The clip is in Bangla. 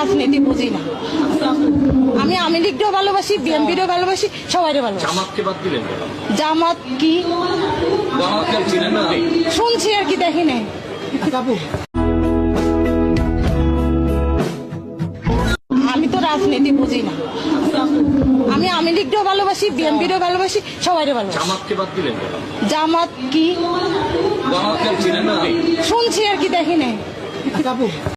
রাজনীতি বুঝি না। আমি আওয়ামী লীগকেও ভালোবাসি, বিএনপিরও ভালোবাসি, সবাইকে ভালোবাসি। জামাতকে বাদ দিলেন কেন? জামাত কি জামাতকে চিনেন না? শুনছি আর কি, দেখি নাই। আমি তো রাজনীতি বুঝি না। আমি আওয়ামী লীগকেও ভালোবাসি, বিএনপিরও ভালোবাসি, সবাইকে ভালোবাসি। জামাতকে বাদ দিলেন কেন? জামাত কি জামাতকে চিনেন না? শুনছি আর কি, দেখি নাই।